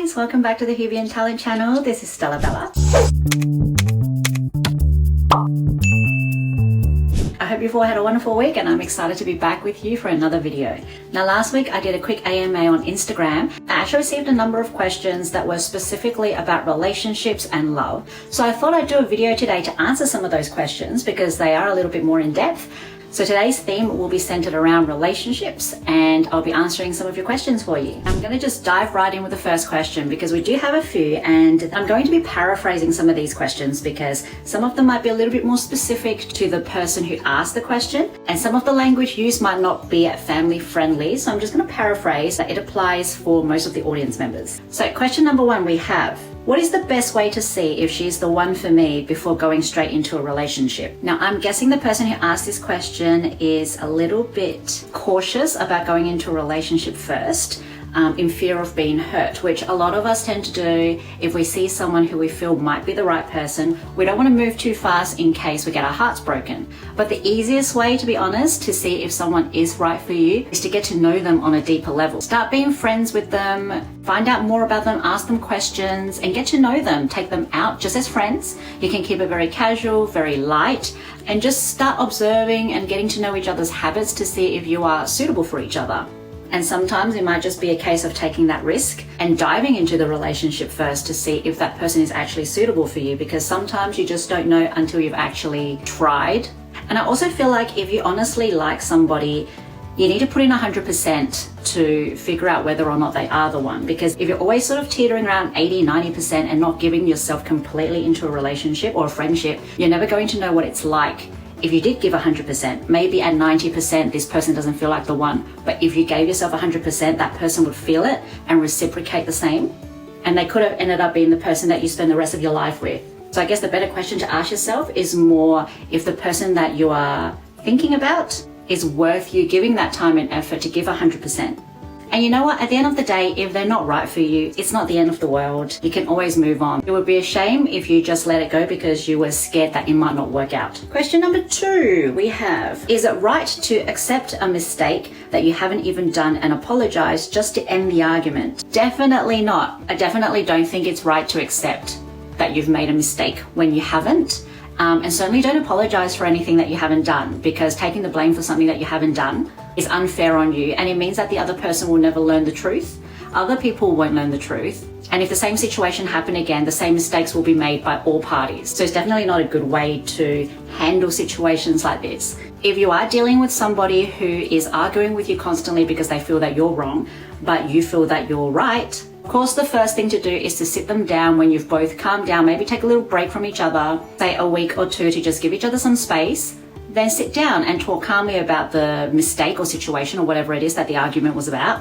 guys, welcome back to the Hubie and Talent channel. This is Stella Bella. I hope you've all had a wonderful week and I'm excited to be back with you for another video. Now last week I did a quick AMA on Instagram. I actually received a number of questions that were specifically about relationships and love. So I thought I'd do a video today to answer some of those questions because they are a little bit more in depth. So today's theme will be centered around relationships and I'll be answering some of your questions for you. I'm going to just dive right in with the first question because we do have a few, and I'm going to be paraphrasing some of these questions because some of them might be a little bit more specific to the person who asked the question and some of the language used might not be family friendly. So I'm just going to paraphrase that it applies for most of the audience members. So question number one we have: what is the best way to see if she's the one for me before going straight into a relationship? Now, I'm guessing the person who asked this question is a little bit cautious about going into a relationship first, in fear of being hurt, which a lot of us tend to do if we see someone who we feel might be the right person. We don't want to move too fast in case we get our hearts broken. But the easiest way, to be honest, to see if someone is right for you is to get to know them on a deeper level. Start being friends with them, find out more about them, ask them questions, and get to know them. Take them out just as friends. You can keep it very casual, very light, and just start observing and getting to know each other's habits to see if you are suitable for each other. And sometimes it might just be a case of taking that risk and diving into the relationship first to see if that person is actually suitable for you, because sometimes you just don't know until you've actually tried. And I also feel like if you honestly like somebody, you need to put in 100% to figure out whether or not they are the one. Because if you're always sort of teetering around 80, 90% and not giving yourself completely into a relationship or a friendship, you're never going to know what it's like. If you did give 100%, maybe at 90% this person doesn't feel like the one, but if you gave yourself 100%, that person would feel it and reciprocate the same, and they could have ended up being the person that you spend the rest of your life with. So I guess the better question to ask yourself is more if the person that you are thinking about is worth you giving that time and effort to give 100%. And you know what? At the end of the day, if they're not right for you, it's not the end of the world. You can always move on. It would be a shame if you just let it go because you were scared that it might not work out. Question number two we have: is it right to accept a mistake that you haven't even done and apologize just to end the argument? Definitely not. I definitely don't think it's right to accept that you've made a mistake when you haven't. And certainly don't apologize for anything that you haven't done, because taking the blame for something that you haven't done is unfair on you, and it means that the other person will never learn the truth. Other people won't learn the truth. And if the same situation happened again, the same mistakes will be made by all parties. So it's definitely not a good way to handle situations like this. If you are dealing with somebody who is arguing with you constantly because they feel that you're wrong, but you feel that you're right, of course, the first thing to do is to sit them down when you've both calmed down, maybe take a little break from each other, say a week or two to just give each other some space, then sit down and talk calmly about the mistake or situation or whatever it is that the argument was about,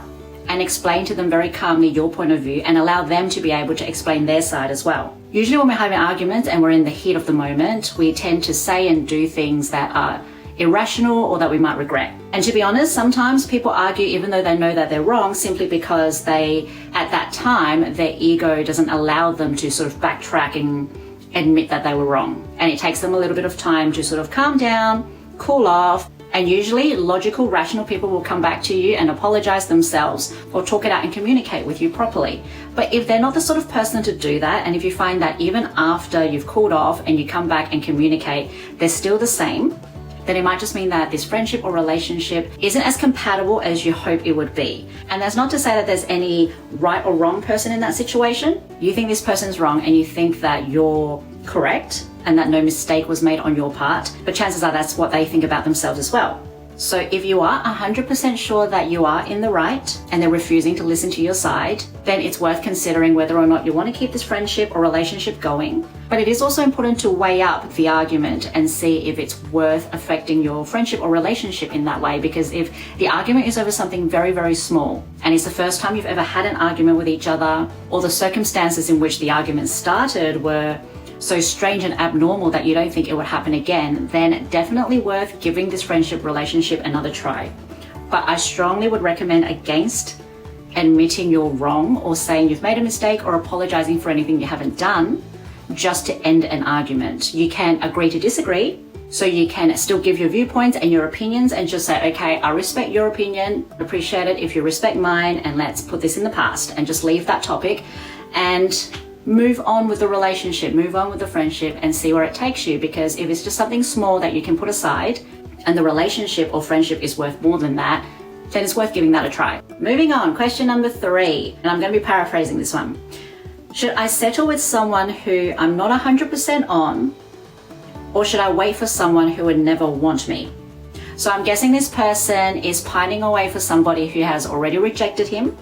and explain to them very calmly your point of view and allow them to be able to explain their side as well. Usually when we're having arguments and we're in the heat of the moment, we tend to say and do things that are irrational or that we might regret. And to be honest, sometimes people argue even though they know that they're wrong, simply because they, at that time, their ego doesn't allow them to sort of backtrack and admit that they were wrong. And it takes them a little bit of time to sort of calm down, cool off, and usually logical, rational people will come back to you and apologize themselves or talk it out and communicate with you properly. But if they're not the sort of person to do that, and if you find that even after you've cooled off and you come back and communicate, they're still the same, then it might just mean that this friendship or relationship isn't as compatible as you hope it would be. And that's not to say that there's any right or wrong person in that situation. You think this person's wrong and you think that you're correct and that no mistake was made on your part, but chances are that's what they think about themselves as well. So if you are 100% sure that you are in the right and they're refusing to listen to your side, then it's worth considering whether or not you want to keep this friendship or relationship going. But it is also important to weigh up the argument and see if it's worth affecting your friendship or relationship in that way. Because if the argument is over something very, very small and it's the first time you've ever had an argument with each other, or the circumstances in which the argument started were so strange and abnormal that you don't think it would happen again, then definitely worth giving this friendship relationship another try. But I strongly would recommend against admitting you're wrong or saying you've made a mistake or apologizing for anything you haven't done just to end an argument. You can agree to disagree, so you can still give your viewpoints and your opinions and just say, okay, I respect your opinion, appreciate it if you respect mine, and let's put this in the past and just leave that topic. and move on with the relationship, move on with the friendship, and see where it takes you. Because if it's just something small that you can put aside and the relationship or friendship is worth more than that, then it's worth giving that a try. Moving on, question number 3, and I'm going to be paraphrasing this one. Should I settle with someone who I'm not 100% on, or should I wait for someone who would never want me? So I'm guessing this person is pining away for somebody who has already rejected him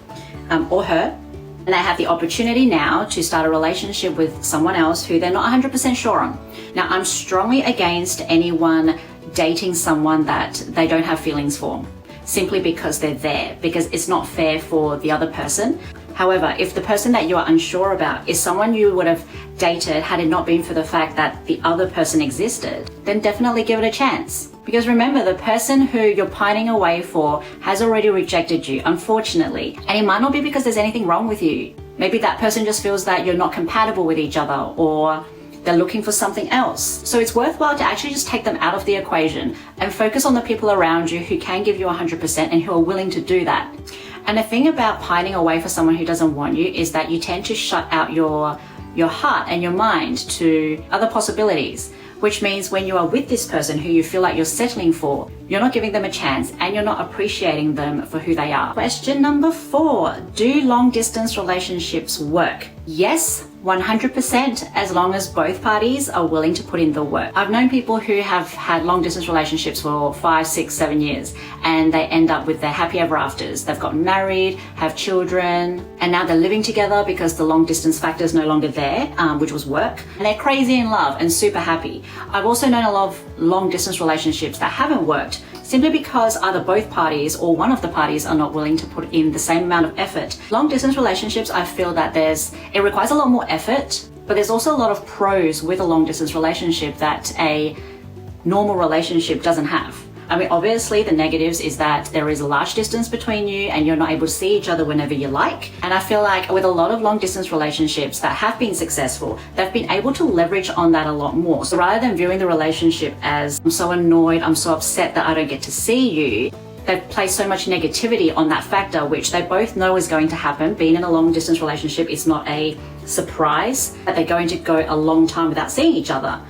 or her, and they have the opportunity now to start a relationship with someone else who they're not 100% sure on. Now, I'm strongly against anyone dating someone that they don't have feelings for, simply because they're there, because it's not fair for the other person. However, if the person that you are unsure about is someone you would have dated had it not been for the fact that the other person existed, then definitely give it a chance. Because remember, the person who you're pining away for has already rejected you, unfortunately. And it might not be because there's anything wrong with you. Maybe that person just feels that you're not compatible with each other, or they're looking for something else. So it's worthwhile to actually just take them out of the equation and focus on the people around you who can give you 100% and who are willing to do that. And the thing about pining away for someone who doesn't want you is that you tend to shut out your heart and your mind to other possibilities, which means when you are with this person who you feel like you're settling for, you're not giving them a chance and you're not appreciating them for who they are. Question number 4, do long distance relationships work? Yes, 100%, as long as both parties are willing to put in the work. I've known people who have had long distance relationships for 5, 6, 7 years, and they end up with their happy ever afters. They've gotten married, have children, and now they're living together because the long distance factor is no longer there, which was work. And they're crazy in love and super happy. I've also known a lot of long distance relationships that haven't worked, simply because either both parties or one of the parties are not willing to put in the same amount of effort. Long distance relationships, I feel that it requires a lot more effort, but there's also a lot of pros with a long distance relationship that a normal relationship doesn't have. I mean, obviously the negatives is that there is a large distance between you and you're not able to see each other whenever you like. And I feel like with a lot of long distance relationships that have been successful, they've been able to leverage on that a lot more. So rather than viewing the relationship as, I'm so annoyed, I'm so upset that I don't get to see you, they've placed so much negativity on that factor, which they both know is going to happen. Being in a long distance relationship is not a surprise that they're going to go a long time without seeing each other.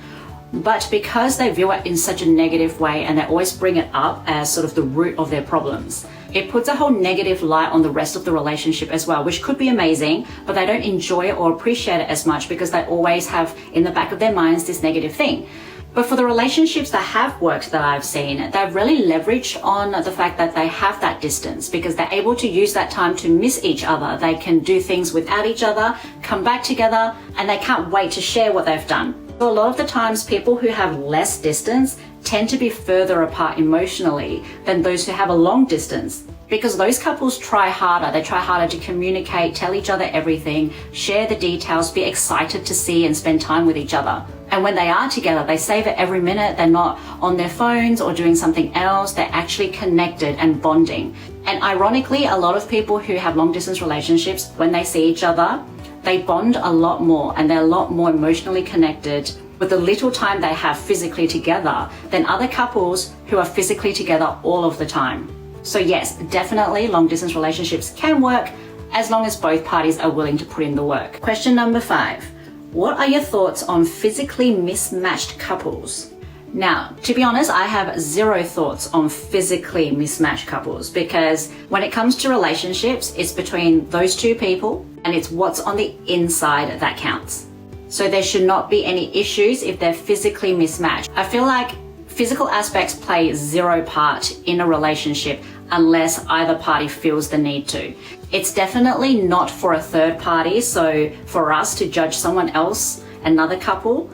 But because they view it in such a negative way and they always bring it up as sort of the root of their problems, it puts a whole negative light on the rest of the relationship as well, which could be amazing, but they don't enjoy it or appreciate it as much because they always have in the back of their minds this negative thing. But for the relationships that have worked that I've seen, they've really leveraged on the fact that they have that distance because they're able to use that time to miss each other. They can do things without each other, come back together, and they can't wait to share what they've done. So a lot of the times people who have less distance tend to be further apart emotionally than those who have a long distance, because those couples try harder. They try harder to communicate, tell each other everything, share the details, be excited to see and spend time with each other. And when they are together, they savor every minute. They're not on their phones or doing something else. They're actually connected and bonding. And ironically, a lot of people who have long distance relationships, when they see each other, they bond a lot more and they're a lot more emotionally connected with the little time they have physically together than other couples who are physically together all of the time. So yes, definitely long distance relationships can work as long as both parties are willing to put in the work. Question number 5. What are your thoughts on physically mismatched couples? Now, to be honest, I have zero thoughts on physically mismatched couples because when it comes to relationships, it's between those two people and it's what's on the inside that counts. So there should not be any issues if they're physically mismatched. I feel like physical aspects play zero part in a relationship unless either party feels the need to. It's definitely not for a third party, so for us to judge someone else, another couple,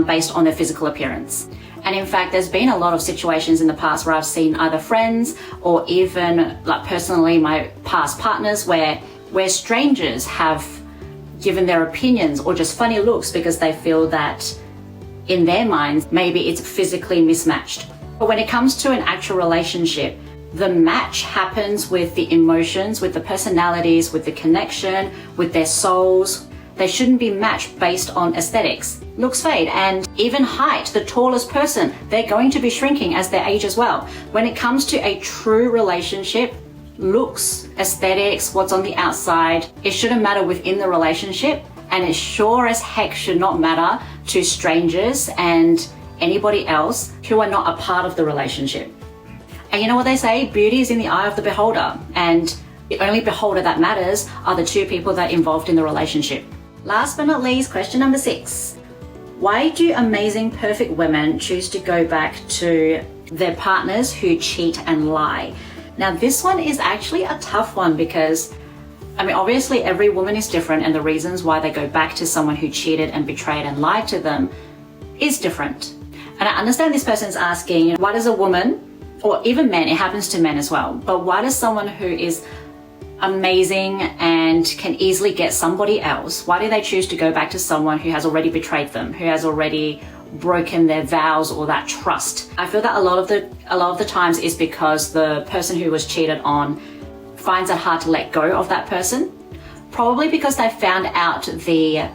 based on their physical appearance. And in fact, there's been a lot of situations in the past where I've seen either friends or even like personally my past partners where strangers have given their opinions or just funny looks because they feel that in their minds, maybe it's physically mismatched. But when it comes to an actual relationship, the match happens with the emotions, with the personalities, with the connection, with their souls. They shouldn't be matched based on aesthetics. Looks fade, and even height. The tallest person, they're going to be shrinking as they age as well. When it comes to a true relationship, looks, aesthetics, what's on the outside, it shouldn't matter within the relationship, and it sure as heck should not matter to strangers and anybody else who are not a part of the relationship. And you know what they say, beauty is in the eye of the beholder, and the only beholder that matters are the two people that are involved in the relationship. Last but not least, question number 6. Why do amazing, perfect women choose to go back to their partners who cheat and lie? Now, this one is actually a tough one because, obviously every woman is different, and the reasons why they go back to someone who cheated and betrayed and lied to them is different. And I understand this person's asking, why does a woman, or even men, it happens to men as well, but why does someone who is amazing and can easily get somebody else, why do they choose to go back to someone who has already betrayed them, who has already broken their vows or that trust? I feel that a lot of the times is because the person who was cheated on finds it hard to let go of that person, probably because they found out the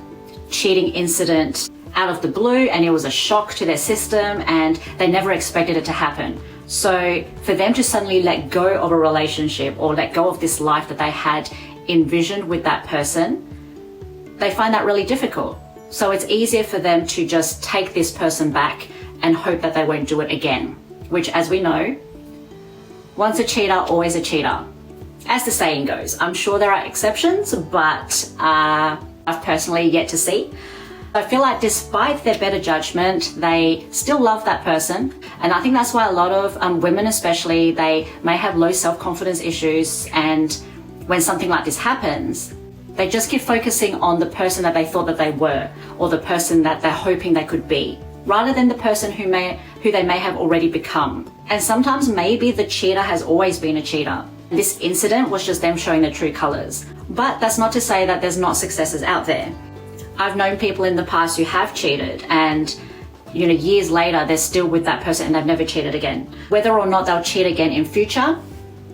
cheating incident out of the blue and it was a shock to their system and they never expected it to happen. So for them to suddenly let go of a relationship or let go of this life that they had envisioned with that person, they find that really difficult. So it's easier for them to just take this person back and hope that they won't do it again, which, as we know, once a cheater, always a cheater, as the saying goes. I'm sure there are exceptions, but I've personally yet to see. I feel like despite their better judgment, they still love that person. And I think that's why a lot of women especially, they may have low self-confidence issues, and when something like this happens, they just keep focusing on the person that they thought that they were, or the person that they're hoping they could be, rather than the person who they may have already become. And sometimes maybe the cheater has always been a cheater. This incident was just them showing their true colors. But that's not to say that there's not successes out there. I've known people in the past who have cheated, and years later they're still with that person and they've never cheated again. Whether or not they'll cheat again in future,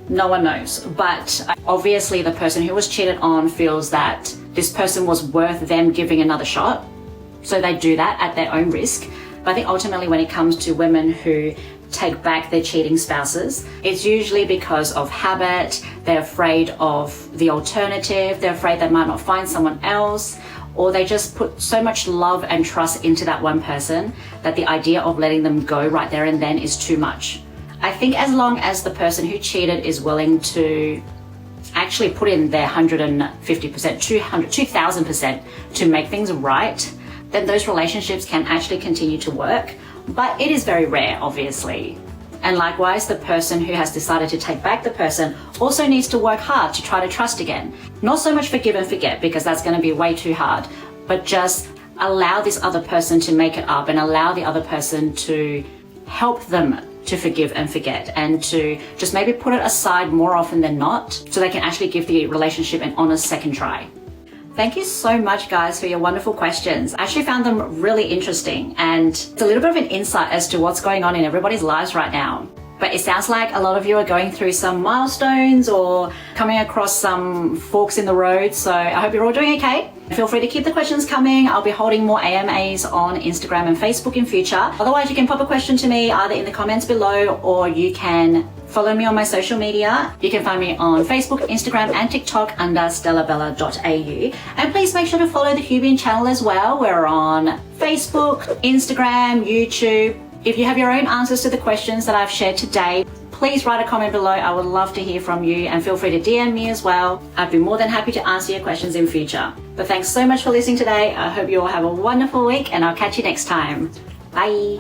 no one knows. But obviously the person who was cheated on feels that this person was worth them giving another shot, so they do that at their own risk. But I think ultimately when it comes to women who take back their cheating spouses, it's usually because of habit. They're afraid of the alternative, they're afraid they might not find someone else, or they just put so much love and trust into that one person that the idea of letting them go right there and then is too much. I think as long as the person who cheated is willing to actually put in their 150%, 2000% to make things right, then those relationships can actually continue to work. But it is very rare, obviously. And likewise, the person who has decided to take back the person also needs to work hard to try to trust again. Not so much forgive and forget, because that's going to be way too hard, but just allow this other person to make it up and allow the other person to help them to forgive and forget, and to just maybe put it aside more often than not so they can actually give the relationship an honest second try. Thank you so much, guys, for your wonderful questions. I actually found them really interesting, and it's a little bit of an insight as to what's going on in everybody's lives right now. But it sounds like a lot of you are going through some milestones or coming across some forks in the road, so I hope you're all doing okay. Feel free to keep the questions coming. I'll be holding more AMAs on Instagram and Facebook in future. Otherwise, you can pop a question to me either in the comments below, or you can follow me on my social media. You can find me on Facebook, Instagram and TikTok under stellabella.au. And please make sure to follow the Hubian channel as well. We're on Facebook, Instagram, YouTube. If you have your own answers to the questions that I've shared today, please write a comment below. I would love to hear from you, and feel free to DM me as well. I'd be more than happy to answer your questions in future. But thanks so much for listening today. I hope you all have a wonderful week, and I'll catch you next time. Bye.